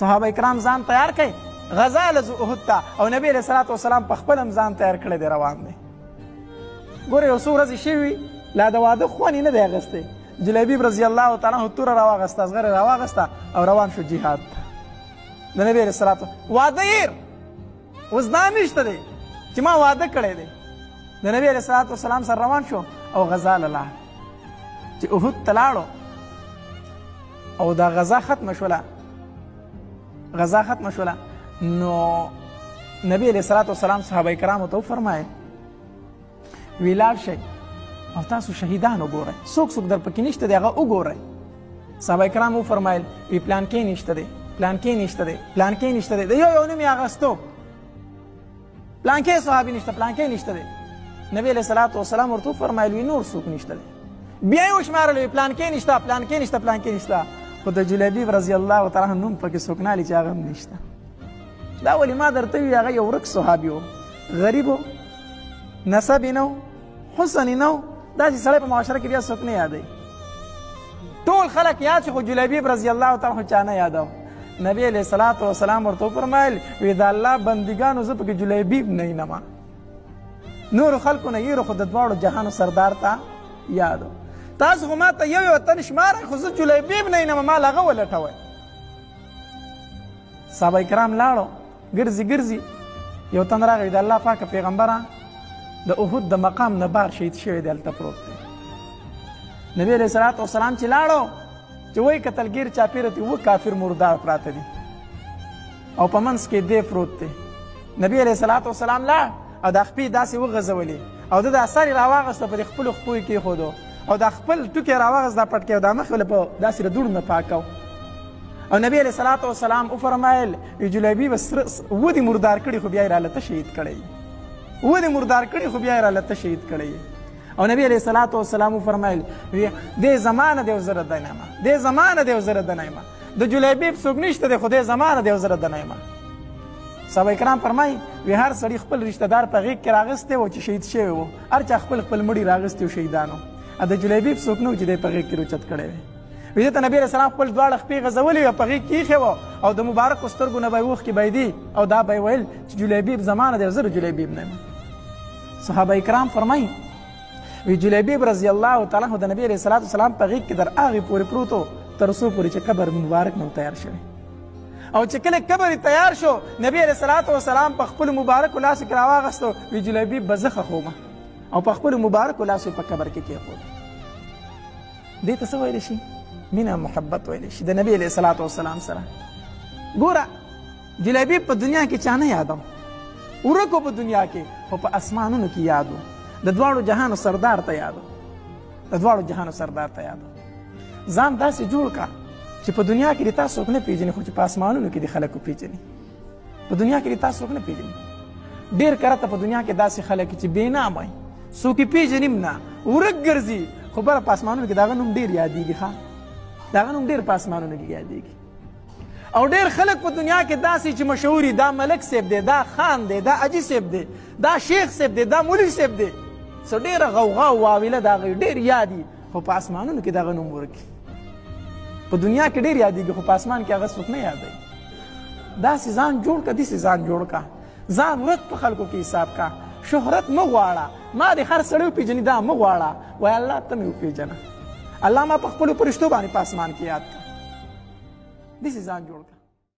صحابه کرام ځان تیار کړئ غزا لزو احد ته او نبی علیه الصلاة وسلام په خپل هم ځان تیار کړی دی روان دی. ګوره یو څو ورځې شوي لا د واده خوند یې نه دی اخیستی. جلیبیب رضی الله تعالی عنه توره راواغسته زغره راواغسته او روان شو جهاد ته د نبی علیه الصلاة واده یې اوس دا نشته دی چې ما واده کړی دی. د نبی علیه الصلاة وسلام سره روان شو او غزا له لاړ. چې احد ته لاړو او دا غزا ختمه شوله نو نبی علیه الصلاة وسلام صحابه کرامو ته وفرمایل وی لاړ شئ او تاسو شهیدان وګورئ څوک څوک در پکې نشته دی هغه وګورئ. صحابه کرام وفرمایل وی پلانکې نشته دی پلانکې نشته دی د یو نوم یې اخیستو پلانکې صحابي نشته پلانکې نشته دی. نبی علیه الصلاة وسلام ورته وفرمایل وی نور څوک نشته دی. بیا یې وشمارل پلانکې نشته خو د جلیبیب رضی الله تعالی عنه نوم پکې څوک نه علي چې هغه هم نشته. دا ولې ما درته وي هغه یو ورک صحابي و غریب و نسب یې نه و حسن یې نه و. داسې سړی په معاشره کې بیا څوک نه یادوي. ټول خلک یاد شي خو جلیبیب رضی الله تعالی عنه چا نه یادو. نبی علیه الصلاة وسلام ورته وفرمایل وی د الله بندګانو زه پکې جلیبیب نه ینمه نورو خلکو نه یېرو خو د دواړو جهانو سردار ته یادو. تاسو خو ما ته یو تن شمارئ خو زه جلیبیب نه ینمه ما له هغه ولټوئ. صحابه کرام لاړو ګرځي یو تن راغی د الله پاکه پیغمبره د احد د مقام نه بار شهید شوی دی هلته پروت دی. نبی علیه الصلاة وسلام چې لاړو چې وایي کتلګیر چاپېره تې اووه کافر مردار پراته دي او په منځ کې دی پروت دی. نبی علیه الصلاة وسلام لاړ او دا خپې داسې وغځولې او ده دا سر یې راواغسته په دې خپلو خپو یې کېښودو او دا خپل ټوکې راواغست دا پټکې او دا مخ یې په داسې د دوړو نه پاکو. او نبی علیه الصلاة وسلام وفرمایل جلیبیب اووه دې مردار کړي خو بیا یې رالته شهید کړی او نبی علیه الصلاة وسلام وفرمایل دې زمانه دی او زه رده نهیمه د جلیبیب څوک نشته دی خو دې زمانه دی او زه رده نهیمه. صحابه کرام فرمایي وی هر سړي خپل رشته دار په غېږ کې راغستی و چې شهید شوی و هر چا خپل مړي راغستي و شهیدانو د جلیبیب څوک نه و چې دی په غېږ کې روچت کړی وی. وی دې ته نبی علیه السلام خپل دواړه خپې غځولې وې په غېږ کې ایښې وه او د مبارکو سترګو نه به یې اوښکې بهیدي او دا به یې ویل چې جلیبیب زمانه دی او زه د جلیبیب نه یم. صحابه کرام فرمایي وی جلیبیب رضی الله تعالی عنه د نبی علیه الصلاة وسلام په غېږ کې در هغې پورې پروت و تر څو پورې چې قبر مبارک نو تیار شوی او چې کله قبر تیار شو نبی علیه الصلاة وسلام په خپلو مبارکو لاسو کې راواغستو وی جلیبیب به زه ښخومه او په خپلو مبارکو لاسو یې په قبر کې کېښود. دې ته څه ویلی شي؟ مینه محبت ویلی شي د نبی علیه الصلاة وسلام سره. ګوره جلیبیب په دنیا کې چا نه یادو ورکو په دنیا کې خو په اسمانونو کې یادو د دواړو جهانو سردار ته یادو ځان داسې جوړ کا چې په دنیا کې دې تا څوک نه پېژني خو چې په اسمانونو کې دې خلک وپېژني. په دنیا کې دې تا څوک نه پېژني. ډېر کرته په دنیا کې داسې خلک چې بې نامه وي څوک یې پېژني هم نه ورک ګرځي خو بله په اسمانونو کې د هغه نوم ډېر یادېږي د هغه نوم ډېر په اسمانونو کې یادېږي. او ډېر خلک په دنیا کې داسې چې مشهور دا ملک صاحب دی دا خان دی دا حاجي صاحب دی دا شیخ صاحب دی دا مولوي صاحب دی څه ډېره غوغا او واویله د هغه ډېر یادي خو په اسمانونو کې د هغه نوم ورکي. په دنیا کې ډېر یادېږي خو په اسمان کې هغه څوک نه یادوي. داسې ځان جوړ که داسې ځان جوړ که ځان ورک په خلکو کې حساب که شهرت مه غواړه ما دې هر سړی وپېژني دا مه غواړه وایه الله ته مې وپېژنه الله ما په خپلو فرشتو باندې په اسمان کې یاد کړه داسې ځان جوړ کړه.